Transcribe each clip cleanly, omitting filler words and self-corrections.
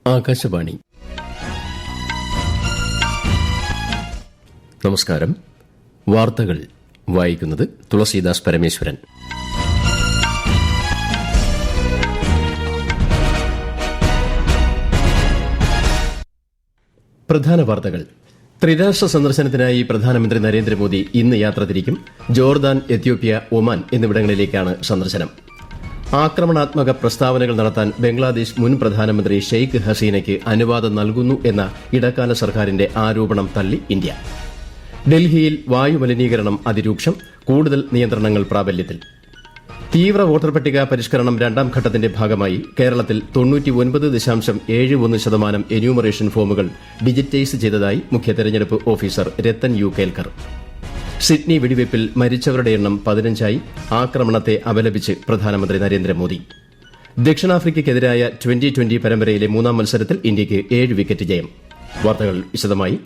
ആകാശവാണി. നമസ്കാരം. വാർത്തകൾ വായിക്കുന്നത് തുളസീദാസ് പരമേശ്വരൻ. പ്രധാന വാർത്തകൾ. ത്രിരാഷ്ട്ര സന്ദർശനത്തിനായി പ്രധാനമന്ത്രി നരേന്ദ്രമോദി ഇന്ന് യാത്ര തിരിക്കും. ജോർദാൻ, എത്യോപ്യ, ഒമാൻ എന്നിവിടങ്ങളിലേക്കാണ് സന്ദർശനം. ആക്രമണാത്മക പ്രസ്താവനകൾ നടത്താൻ ബംഗ്ലാദേശ് മുൻ പ്രധാനമന്ത്രി ഷെയ്ഖ് ഹസീനയ്ക്ക് അനുവാദം നൽകുന്നു എന്ന ഇടക്കാല സർക്കാരിന്റെ ആരോപണം തള്ളി ഇന്ത്യ. ഡൽഹിയിൽ വായുമലിനീകരണം അതിരൂക്ഷം, കൂടുതൽ നിയന്ത്രണങ്ങൾ പ്രാബല്യത്തിൽ. തീവ്ര വോട്ടർ പട്ടിക പരിഷ്കരണം രണ്ടാം ഘട്ടത്തിന്റെ ഭാഗമായി കേരളത്തിൽ 99.71% എന്യൂമറേഷൻ ഫോമുകൾ ഡിജിറ്റൈസ് ചെയ്തതായി മുഖ്യ തെരഞ്ഞെടുപ്പ് officer Rathan U Kelkar. Sydney വെടിവയ്പിൽ മരിച്ചവരുടെ എണ്ണം 15ആയി. ആക്രമണത്തെ അപലപിച്ച് പ്രധാനമന്ത്രി നരേന്ദ്രമോദി. ദക്ഷിണാഫ്രിക്കയ്ക്കെതിരായ 2020 പരമ്പരയിലെ മൂന്നാം മത്സരത്തിൽ ഇന്ത്യയ്ക്ക് 7 വിക്കറ്റ് ജയം. വാർത്തകൾ വിശദമായി.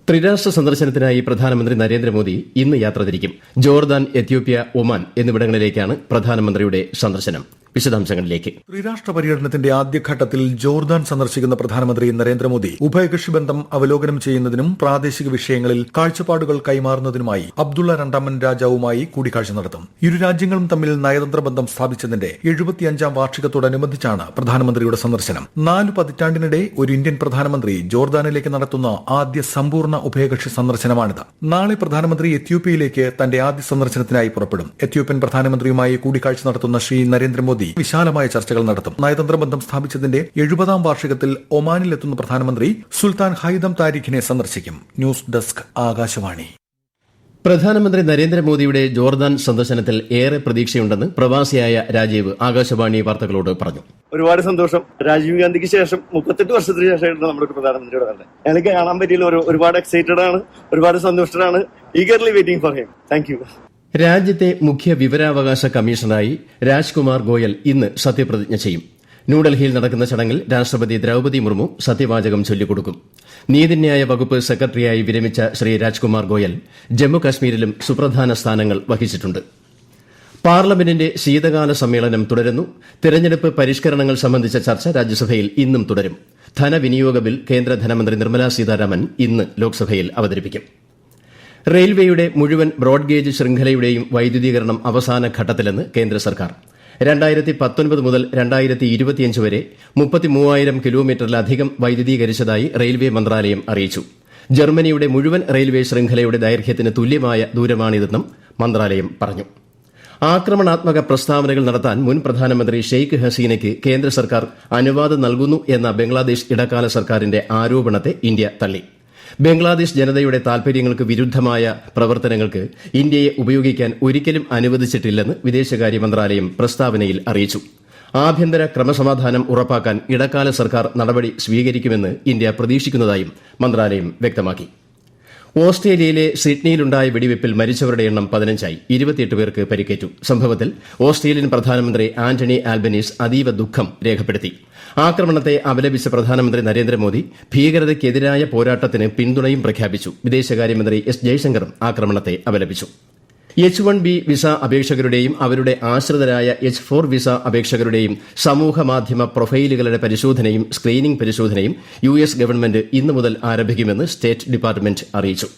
ത്രിരാഷ്ട്ര സന്ദർശനത്തിനായി പ്രധാനമന്ത്രി നരേന്ദ്രമോദി ഇന്ന് യാത്ര തിരിക്കും. ജോർദാൻ, എത്യോപ്യ, ഒമാൻ എന്നിവിടങ്ങളിലേക്കാണ് പ്രധാനമന്ത്രിയുടെ സന്ദർശനം. വിശദാംശങ്ങളിലേക്ക്. ത്രിരാഷ്ട്ര പര്യടനത്തിന്റെ ആദ്യഘട്ടത്തിൽ ജോർദാൻ സന്ദർശിക്കുന്ന പ്രധാനമന്ത്രി നരേന്ദ്രമോദി ഉഭയകക്ഷി ബന്ധം അവലോകനം ചെയ്യുന്നതിനും പ്രാദേശിക വിഷയങ്ങളിൽ കാഴ്ചപ്പാടുകൾ കൈമാറുന്നതിനുമായി അബ്ദുള്ള രണ്ടാമൻ രാജാവുമായി കൂടിക്കാഴ്ച നടത്തും. ഇരു രാജ്യങ്ങളും തമ്മിൽ നയതന്ത്ര ബന്ധം സ്ഥാപിച്ചതിന്റെ 75ാം വാർഷികത്തോടനുബന്ധിച്ചാണ് പ്രധാനമന്ത്രിയുടെ സന്ദർശനം. 4 പതിറ്റാണ്ടിനിടെ ഒരു ഇന്ത്യൻ പ്രധാനമന്ത്രി ജോർദാനിലേക്ക് നടത്തുന്ന ആദ്യ സമ്പൂർണ്ണ ഉഭയകക്ഷി സന്ദർശനമാണിത്. നാളെ പ്രധാനമന്ത്രി എത്യോപ്യയിലേക്ക് തന്റെ ആദ്യ സന്ദർശനത്തിനായി പുറപ്പെടും. എത്യോപ്യൻ പ്രധാനമന്ത്രിയുമായി കൂടിക്കാഴ്ച നടത്തുന്ന ശ്രീ നരേന്ദ്രമോദി വിശാലമായ ചർച്ചകൾ നടത്തും. നയതന്ത്ര ബന്ധം സ്ഥാപിച്ചതിന്റെ 70ാം വാർഷികത്തിൽ ഒമാനിലെത്തുന്ന പ്രധാനമന്ത്രി സുൽത്താൻ ഹൈതം താരിഖിനെ സന്ദർശിക്കും. News desk, Akashvani. പ്രധാനമന്ത്രി നരേന്ദ്രമോദിയുടെ ജോർദാൻ സന്ദർശനത്തിൽ ഏറെ പ്രതീക്ഷയുണ്ടെന്ന് പ്രവാസിയായ രാജീവ് ആകാശവാണി വാർത്തകളോട് പറഞ്ഞു. ഒരുപാട് സന്തോഷം. രാജീവ് ഗാന്ധിക്ക് ശേഷം 38 വർഷത്തിന് ശേഷമായിരുന്നു നമ്മുടെ പ്രധാനമന്ത്രിയുടെ കണ്ടത്. എനിക്ക് കാണാൻ പറ്റിയില്ല. ഒരുപാട് എക്സൈറ്റഡ് ആണ്, ഒരുപാട് സന്തോഷത്തിലാണ്. Eagerly waiting for him. Thank you. രാജ്യത്തെ മുഖ്യ വിവരാവകാശ കമ്മീഷണറായി രാജ്കുമാർ ഗോയൽ ഇന്ന് സത്യപ്രതിജ്ഞ ചെയ്യും. ന്യൂഡൽഹിയിൽ നടക്കുന്ന ചടങ്ങിൽ രാഷ്ട്രപതി ദ്രൌപദി മുർമു സത്യവാചകം ചൊല്ലിക്കൊടുക്കും. നീതിന്യായ വകുപ്പ് സെക്രട്ടറിയായി വിരമിച്ച ശ്രീ രാജ്കുമാർ ഗോയൽ ജമ്മുകശ്മീരിലും സുപ്രധാന സ്ഥാനങ്ങൾ വഹിച്ചിട്ടുണ്ട്. പാർലമെന്റിന്റെ ശീതകാല സമ്മേളനം തുടരുന്നു. തെരഞ്ഞെടുപ്പ് പരിഷ്കരണങ്ങൾ സംബന്ധിച്ച ചർച്ച രാജ്യസഭയിൽ ഇന്നും തുടരും. ധനവിനിയോഗ ബിൽ കേന്ദ്ര ധനമന്ത്രി നിർമ്മലാ സീതാരാമൻ ഇന്ന് ലോക്സഭയിൽ അവതരിപ്പിക്കും. റെയിൽവേയുടെ മുഴുവൻ ബ്രോഡ്ഗേജ് ശൃംഖലയുടെയും വൈദ്യുതീകരണം അവസാന ഘട്ടത്തിലെന്ന് കേന്ദ്ര സർക്കാർ. 2019 മുതൽ 2025 വരെ 33,000 കിലോമീറ്ററിലധികം വൈദ്യുതീകരിച്ചതായി റെയിൽവേ മന്ത്രാലയം അറിയിച്ചു. ജർമ്മനിയുടെ മുഴുവൻ റെയിൽവേ ശൃംഖലയുടെ ദൈർഘ്യത്തിന് തുല്യമായ ദൂരമാണിതെന്നും മന്ത്രാലയം പറഞ്ഞു. ആക്രമണാത്മക പ്രസ്താവനകൾ നടത്താൻ മുൻ പ്രധാനമന്ത്രി ഷെയ്ഖ് ഹസീനയ്ക്ക് കേന്ദ്ര സർക്കാർ അനുവാദം നൽകുന്നു എന്ന ബംഗ്ലാദേശ് ഇടക്കാല സർക്കാരിന്റെ ആരോപണത്തെ ഇന്ത്യ തള്ളി. ബംഗ്ലാദേശ് ജനതയുടെ താൽപര്യങ്ങൾക്ക് വിരുദ്ധമായ പ്രവർത്തനങ്ങൾക്ക് ഇന്ത്യയെ ഉപയോഗിക്കാൻ ഒരിക്കലും അനുവദിച്ചിട്ടില്ലെന്ന് വിദേശകാര്യ മന്ത്രാലയം പ്രസ്താവനയിൽ അറിയിച്ചു. ആഭ്യന്തര ക്രമസമാധാനം ഉറപ്പാക്കാൻ ഇടക്കാല സർക്കാർ നടപടി സ്വീകരിക്കുമെന്ന് ഇന്ത്യ പ്രതീക്ഷിക്കുന്നതായും മന്ത്രാലയം വ്യക്തമാക്കി. ഓസ്ട്രേലിയയിലെ സിഡ്നിയിലുണ്ടായ വെടിവയ്പിൽ മരിച്ചവരുടെ എണ്ണം 15ആയി. 28 പേർക്ക് പരിക്കേറ്റു. സംഭവത്തിൽ ഓസ്ട്രേലിയൻ പ്രധാനമന്ത്രി ആന്റണി ആൽബനീസ് അതീവ ദുഃഖം രേഖപ്പെടുത്തി. ആക്രമണത്തെ അപലപിച്ച പ്രധാനമന്ത്രി നരേന്ദ്രമോദി ഭീകരതയ്ക്കെതിരായ പോരാട്ടത്തിന് പിന്തുണയും പ്രഖ്യാപിച്ചു. വിദേശകാര്യമന്ത്രി എസ് ജയശങ്കറും ആക്രമണത്തെ അപലപിച്ചു. H-1B വിസ അപേക്ഷകരുടെയും അവരുടെ ആശ്രിതരായ H-4 വിസ അപേക്ഷകരുടെയും സമൂഹമാധ്യമ പ്രൊഫൈലുകളുടെ പരിശോധനയും സ്ക്രീനിംഗ് പരിശോധനയും US ഗവൺമെന്റ് ഇന്നു മുതൽ ആരംഭിക്കുമെന്ന് സ്റ്റേറ്റ് ഡിപ്പാർട്ട്മെന്റ് അറിയിച്ചു.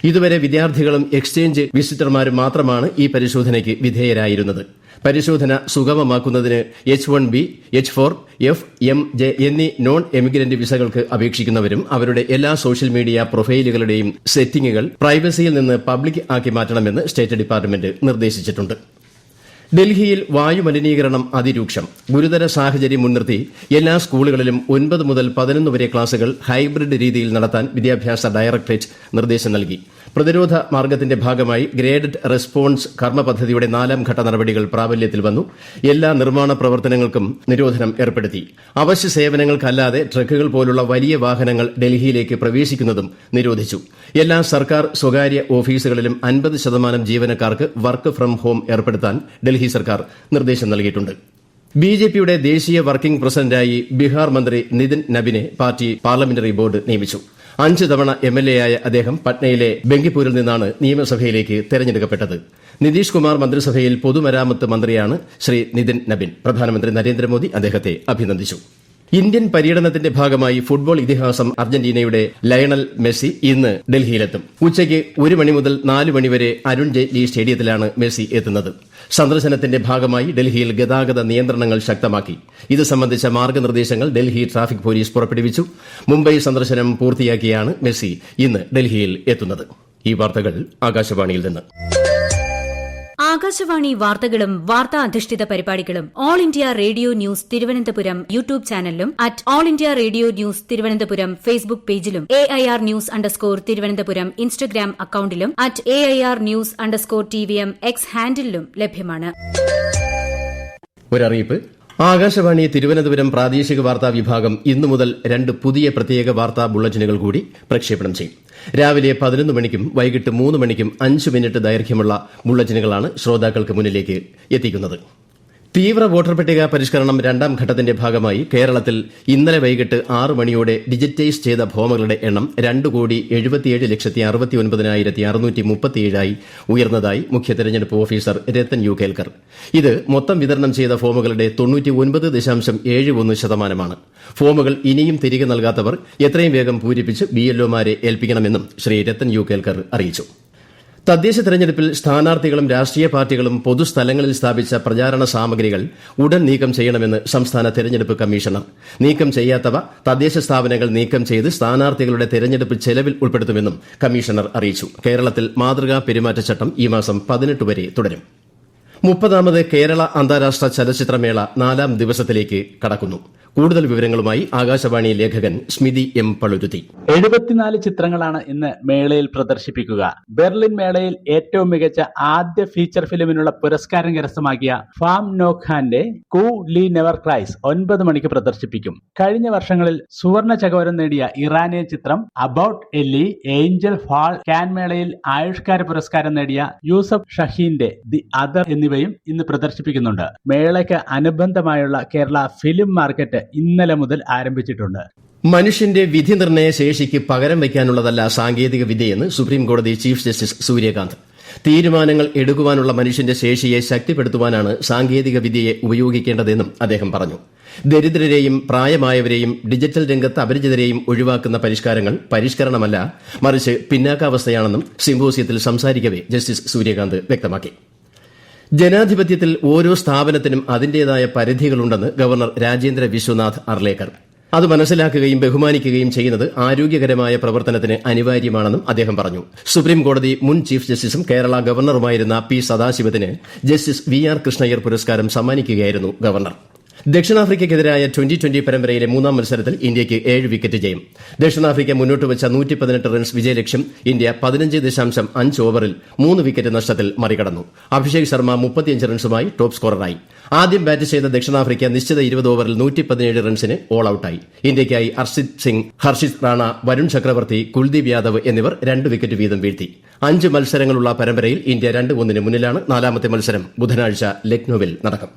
ഇതുവരെ വിദ്യാർത്ഥികളും എക്സ്ചേഞ്ച് വിസിറ്റർമാരും മാത്രമാണ് ഈ പരിശോധനയ്ക്ക് വിധേയരായിരുന്നത്. പരിശോധന സുഗമമാക്കുന്നതിന് H-1B, H-4, F, M, J എന്നീ നോൺ എമിഗ്രന്റ് വിസകൾക്ക് അപേക്ഷിക്കുന്നവരും അവരുടെ എല്ലാ സോഷ്യൽ മീഡിയ പ്രൊഫൈലുകളുടെയും സെറ്റിംഗുകൾ പ്രൈവസിയിൽ നിന്ന് പബ്ലിക് ആക്കി മാറ്റണമെന്ന് സ്റ്റേറ്റ് ഡിപ്പാർട്ട്മെന്റ് നിർദ്ദേശിച്ചിട്ടുണ്ട്. ഡൽഹിയിൽ വായുമലിനീകരണം അതിരൂക്ഷം. ഗുരുതര സാഹചര്യം മുൻനിർത്തി എല്ലാ സ്കൂളുകളിലും 9 മുതൽ 11 വരെ ക്ലാസുകൾ ഹൈബ്രിഡ് രീതിയിൽ നടത്താൻ വിദ്യാഭ്യാസ ഡയറക്ടറേറ്റ് നിർദ്ദേശം നൽകി. പ്രതിരോധ മാർഗത്തിന്റെ ഭാഗമായി ഗ്രേഡഡ് റെസ്പോൺസ് കർമ്മ പദ്ധതിയുടെ 4ാം ഘട്ട നടപടികൾ പ്രാബല്യത്തിൽ വന്നു. എല്ലാ നിർമ്മാണ പ്രവർത്തനങ്ങൾക്കും നിരോധനം ഏർപ്പെടുത്തി. അവശ്യ സേവനങ്ങൾക്കല്ലാതെ ട്രക്കുകൾ പോലുള്ള വലിയ വാഹനങ്ങൾ ഡൽഹിയിലേക്ക് പ്രവേശിക്കുന്നതും നിരോധിച്ചു. എല്ലാ സർക്കാർ സ്വകാര്യ ഓഫീസുകളിലും 50% ജീവനക്കാർക്ക് വർക്ക് ഫ്രം ഹോം ഏർപ്പെടുത്താൻ ഡൽഹി സർക്കാർ നിർദ്ദേശം നൽകിയിട്ടുണ്ട്. ബിജെപിയുടെ ദേശീയ വർക്കിംഗ് പ്രസിഡന്റായി ബീഹാർ മന്ത്രി നിതിൻ നബിനെ പാർട്ടി പാർലമെന്ററി ബോർഡ് നിയമിച്ചു. 5 തവണ MLA ആയ അദ്ദേഹം പട്നയിലെ ബംഗിപ്പൂരിൽ നിന്നാണ് നിയമസഭയിലേക്ക് തെരഞ്ഞെടുക്കപ്പെട്ടത്. നിതീഷ് കുമാർ മന്ത്രിസഭയിൽ പൊതുമരാമത്ത് മന്ത്രിയാണ് ശ്രീ നിതിൻ നബിൻ. പ്രധാനമന്ത്രി നരേന്ദ്രമോദി അദ്ദേഹത്തെ അഭിനന്ദിച്ചു. ഇന്ത്യൻ പര്യടനത്തിന്റെ ഭാഗമായി ഫുട്ബോൾ ഇതിഹാസം അർജന്റീനയുടെ ലയണൽ മെസ്സി ഇന്ന് ഡൽഹിയിലെത്തും. ഉച്ചയ്ക്ക് 1 മണി മുതൽ 4 മണി വരെ അരുൺ ജെയ്റ്റ്ലി സ്റ്റേഡിയത്തിലാണ് മെസ്സി എത്തുന്നത്. സന്ദർശനത്തിന്റെ ഭാഗമായി ഡൽഹിയിൽ ഗതാഗത നിയന്ത്രണങ്ങൾ ശക്തമാക്കി. ഇത് സംബന്ധിച്ച മാർഗ്ഗനിർദ്ദേശങ്ങൾ ഡൽഹി ട്രാഫിക് പോലീസ് പുറപ്പെടുവിച്ചു. മുംബൈ സന്ദർശനം പൂർത്തിയാക്കിയാണ് മെസ്സി ഇന്ന് ഡൽഹിയിൽ എത്തുന്നത്. ഈ വാർത്തകൾ ആകാശവാണിയിൽ നിന്ന്. ആകാശവാണി വാർത്തകളും വാർത്താ അധിഷ്ഠിത പരിപാടികളും All India radio news Thiruvananthapuram YouTube ചാനലിലും @all India radio news Thiruvananthapuram Facebook പേജിലും AIR ന്യൂസ് _തിരുവനന്തപുരം ഇൻസ്റ്റഗ്രാം അക്കൌണ്ടിലും @AIR ന്യൂസ് _TVM X ഹാൻഡിലും ലഭ്യമാണ്. ഒരറിയിപ്പ്. ആകാശവാണി തിരുവനന്തപുരം പ്രാദേശിക വാർത്താ വിഭാഗം ഇന്നു മുതൽ 2 പുതിയ പ്രത്യേക വാർത്താ ബുള്ളറ്റിനുകൾ കൂടി പ്രക്ഷേപണം ചെയ്യും. രാവിലെ 11 മണിക്കും വൈകിട്ട് 3 മണിക്കും 5 മിനിറ്റ് ദൈർഘ്യമുള്ള ബുള്ളറ്റിനുകളാണ് ശ്രോതാക്കൾക്ക് മുന്നിലേക്ക് എത്തിക്കുന്നത്. തീവ്ര വോട്ടർ പട്ടിക പരിഷ്കരണം 2ാം ഘട്ടത്തിന്റെ ഭാഗമായി കേരളത്തിൽ ഇന്നലെ വൈകിട്ട് 6 മണിയോടെ ഡിജിറ്റൈസ് ചെയ്ത ഫോമുകളുടെ എണ്ണം 2,77,69,637 ഉയർന്നതായി മുഖ്യ തെരഞ്ഞെടുപ്പ് ഓഫീസർ രത്തൻ യു കേൽക്കർ. ഇത് മൊത്തം വിതരണം ചെയ്ത ഫോമുകളുടെ 99.71%. ഫോമുകൾ ഇനിയും തിരികെ നൽകാത്തവർ എത്രയും വേഗം പൂരിപ്പിച്ച് BLOമാരെ ഏൽപ്പിക്കണമെന്നും ശ്രീ രത്തൻ യു കേൽക്കർ അറിയിച്ചു. തദ്ദേശ തെരഞ്ഞെടുപ്പിൽ സ്ഥാനാർത്ഥികളും രാഷ്ട്രീയ പാർട്ടികളും പൊതുസ്ഥലങ്ങളിൽ സ്ഥാപിച്ച പ്രചാരണ സാമഗ്രികൾ ഉടൻ നീക്കം ചെയ്യണമെന്ന് സംസ്ഥാന തെരഞ്ഞെടുപ്പ് കമ്മീഷണർ. നീക്കം ചെയ്യാത്തവ തദ്ദേശ സ്ഥാപനങ്ങൾ നീക്കം ചെയ്ത് സ്ഥാനാർത്ഥികളുടെ തെരഞ്ഞെടുപ്പ് ചെലവിൽ ഉൾപ്പെടുത്തുമെന്നും കമ്മീഷണർ അറിയിച്ചു. കേരളത്തിൽ മാതൃകാ പെരുമാറ്റച്ചട്ടം ഈ മാസം 18 വരെ തുടരും. 30ാമത് കേരള അന്താരാഷ്ട്ര ചലച്ചിത്രമേള 4ാം ദിവസത്തിലേക്ക് കടക്കുന്നു. കൂടുതൽ വിവരങ്ങളുമായി ആകാശവാണി ലേഖകൻ സ്മിതി M. പളുരുത്തി. 74 ചിത്രങ്ങളാണ് ഇന്ന് മേളയിൽ പ്രദർശിപ്പിക്കുക. ബെർലിൻ മേളയിൽ ഏറ്റവും മികച്ച ആദ്യ ഫീച്ചർ ഫിലിമിനുള്ള പുരസ്കാരം കരസ്ഥമാക്കിയ ഫാം നോഖാന്റെ കൂ ലീ നെവർ ക്രൈസ് 9 മണിക്ക് പ്രദർശിപ്പിക്കും. കഴിഞ്ഞ വർഷങ്ങളിൽ സുവർണ ചകവരം നേടിയ ഇറാനിയൻ ചിത്രം അബൌട്ട് എല്ലി, ഏഞ്ചൽ ഫാൾ, കാൻ മേളയിൽ ആയുഷ്കാര പുരസ്കാരം നേടിയ യൂസഫ് ഷഹീന്റെ ദി അതർ എന്നിവയും ഇന്ന് പ്രദർശിപ്പിക്കുന്നുണ്ട്. മേളയ്ക്ക് അനുബന്ധമായുള്ള കേരള ഫിലിം മാർക്കറ്റ് ഇന്നലെ മുതൽ ആരംഭിച്ചിട്ടുണ്ട്. മനുഷ്യന്റെ വിധി നിർണയ ശേഷിക്ക് പകരം വയ്ക്കാനുള്ളതല്ല സാങ്കേതിക വിദ്യയെന്ന് സുപ്രീംകോടതി ചീഫ് ജസ്റ്റിസ് സൂര്യകാന്ത്. തീരുമാനങ്ങൾ എടുക്കുവാനുള്ള മനുഷ്യന്റെ ശേഷിയെ ശക്തിപ്പെടുത്തുവാനാണ് സാങ്കേതിക വിദ്യയെ ഉപയോഗിക്കേണ്ടതെന്നും അദ്ദേഹം പറഞ്ഞു. ദരിദ്രരെയും പ്രായമായവരെയും ഡിജിറ്റൽ രംഗത്ത് അപരിചിതരെയും ഒഴിവാക്കുന്ന പരിഷ്കാരങ്ങൾ പരിഷ്കരണമല്ല, മറിച്ച് പിന്നാക്കാവസ്ഥയാണെന്നും സിംപോസിയത്തിൽ സംസാരിക്കവെ ജസ്റ്റിസ് സൂര്യകാന്ത് വ്യക്തമാക്കി. ജനാധിപത്യത്തിൽ ഓരോ സ്ഥാപനത്തിനും അതിന്റേതായ പരിധികളുണ്ടെന്ന് ഗവർണർ രാജേന്ദ്ര വിശ്വനാഥ് അർലേക്കർ. അത് മനസ്സിലാക്കുകയും ബഹുമാനിക്കുകയും ചെയ്യുന്നത് ആരോഗ്യകരമായ പ്രവർത്തനത്തിന് അനിവാര്യമാണെന്നും അദ്ദേഹം പറഞ്ഞു. സുപ്രീംകോടതി മുൻ chief ജസ്റ്റിസും Kerala ഗവർണറുമായിരുന്ന P. സദാശിവത്തിന് justice VR Krishna Iyer പുരസ്കാരം സമ്മാനിക്കുകയായിരുന്നു ഗവർണർ. ദക്ഷിണാഫ്രിക്കയ്ക്കെതിരായ 2020 പരമ്പരയിലെ 3ാം മത്സരത്തിൽ ഇന്ത്യയ്ക്ക് 7 വിക്കറ്റ് ജയം. ദക്ഷിണാഫ്രിക്ക മുന്നോട്ട് വെച്ച 118 റൺസ് വിജയലക്ഷ്യം ഇന്ത്യ 15.5 ഓവറിൽ 3 വിക്കറ്റ് നഷ്ടത്തിൽ മറികടന്നു. അഭിഷേക് ശർമ്മ 35 റൺസുമായി ടോപ്പ് സ്കോററായി. ആദ്യം ബാറ്റ് ചെയ്ത ദക്ഷിണാഫ്രിക്ക നിശ്ചിത 20 ഓവറിൽ 117 റൺസിന് ഓൾ ഔട്ടായി. ഇന്ത്യയ്ക്കായി അർഷിത് സിംഗ്, ഹർഷിത് റാണ, വരുൺ ചക്രവർത്തി, കുൽദീപ് യാദവ് എന്നിവർ 2 വിക്കറ്റ് വീതം വീഴ്ത്തി. 5 മത്സരങ്ങളുള്ള പരമ്പരയിൽ ഇന്ത്യ 2-1 മുന്നിലാണ്. 4ാമത്തെ മത്സരം ബുധനാഴ്ച ലക്നൌവിൽ നടക്കും.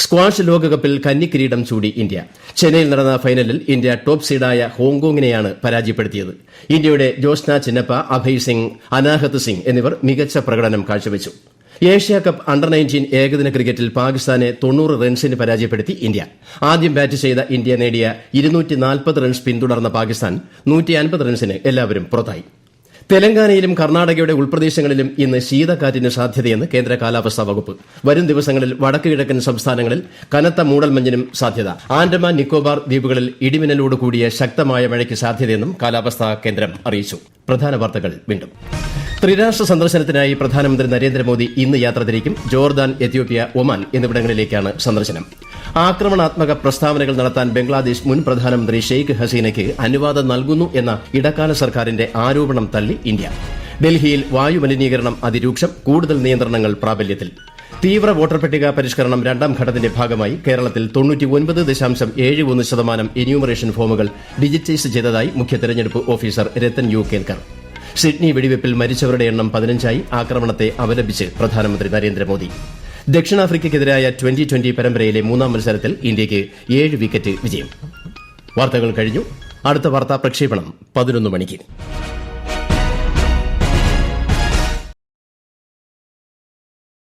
സ്ക്വാഷ് ലോകകപ്പിൽ കന്നിക്കിരീടം ചൂടി ഇന്ത്യ. ചെന്നൈയിൽ നടന്ന ഫൈനലിൽ ഇന്ത്യ ടോപ്പ് സീഡായ ഹോങ്കോങ്ങിനെയാണ് പരാജയപ്പെടുത്തിയത്. ഇന്ത്യയുടെ ജോസ്ന ചിന്നപ്പ, അഭയ് സിംഗ്, അനാഹത് സിംഗ് എന്നിവർ മികച്ച പ്രകടനം കാഴ്ചവെച്ചു. ഏഷ്യാകപ്പ് അണ്ടർ-19 ഏകദിന ക്രിക്കറ്റിൽ പാകിസ്ഥാനെ 90 റൺസിന് പരാജയപ്പെടുത്തി ഇന്ത്യ. ആദ്യം ബാറ്റ് ചെയ്ത ഇന്ത്യ നേടിയ 240 റൺസ് പിന്തുടർന്ന പാകിസ്ഥാൻ 150 റൺസിന് എല്ലാവരും പുറത്തായി. തെലങ്കാനയിലും കർണാടകയുടെ ഉൾപ്രദേശങ്ങളിലും ഇന്ന് ശീതക്കാറ്റിന് സാധ്യതയെന്ന് കേന്ദ്ര കാലാവസ്ഥാ വകുപ്പ്. വരും ദിവസങ്ങളിൽ വടക്ക് കിഴക്കൻ സംസ്ഥാനങ്ങളിൽ കനത്ത മൂടൽമഞ്ഞിനും സാധ്യത. ആൻഡമാൻ നിക്കോബാർ ദ്വീപുകളിൽ ഇടിമിന്നലോട് കൂടിയ ശക്തമായ മഴയ്ക്ക് സാധ്യതയെന്നും കാലാവസ്ഥാ കേന്ദ്രം അറിയിച്ചു. പ്രധാന വാർത്തകൾ വീണ്ടും. ത്രിരാഷ്ട്ര സന്ദർശനത്തിനായി പ്രധാനമന്ത്രി നരേന്ദ്രമോദി ഇന്ന് യാത്ര തിരിക്കും. ജോർദാൻ, എത്യോപ്യ, ഒമാൻ എന്നിവിടങ്ങളിലേക്കാണ് സന്ദർശനം. ആക്രമണാത്മക പ്രസ്താവനകൾ നടത്താൻ ബംഗ്ലാദേശ് മുൻ പ്രധാനമന്ത്രി ഷെയ്ഖ് ഹസീനയ്ക്ക് അനുവാദം നൽകുന്നു എന്ന ഇടക്കാല സർക്കാരിന്റെ ആരോപണം തള്ളി ഇന്ത്യ. ഡൽഹിയിൽ വായുമലിനീകരണം അതിരൂക്ഷം, കൂടുതൽ നിയന്ത്രണങ്ങൾ പ്രാബല്യത്തിൽ. തീവ്ര വോട്ടർ പട്ടിക പരിഷ്കരണം 2ാം ഘട്ടത്തിന്റെ ഭാഗമായി കേരളത്തിൽ 99.71% എന്യൂമറേഷൻ ഫോമുകൾ ഡിജിറ്റൈസ് ചെയ്തതായി മുഖ്യ തെരഞ്ഞെടുപ്പ് officer Rathan U Kelkar. Sydney വെടിവയ്പിൽ മരിച്ചവരുടെ എണ്ണം 15ആയി. ആക്രമണത്തെ അപലപിച്ച് പ്രധാനമന്ത്രി നരേന്ദ്രമോദി. ദക്ഷിണാഫ്രിക്കയ്ക്കെതിരായ 2020 പരമ്പരയിലെ 3ാം മത്സരത്തിൽ ഇന്ത്യയ്ക്ക് 7 വിക്കറ്റ് വിജയം. വാർത്തകൾ കഴിഞ്ഞു. അടുത്ത വാർത്താ പ്രക്ഷേപണം 11 മണിക്ക്.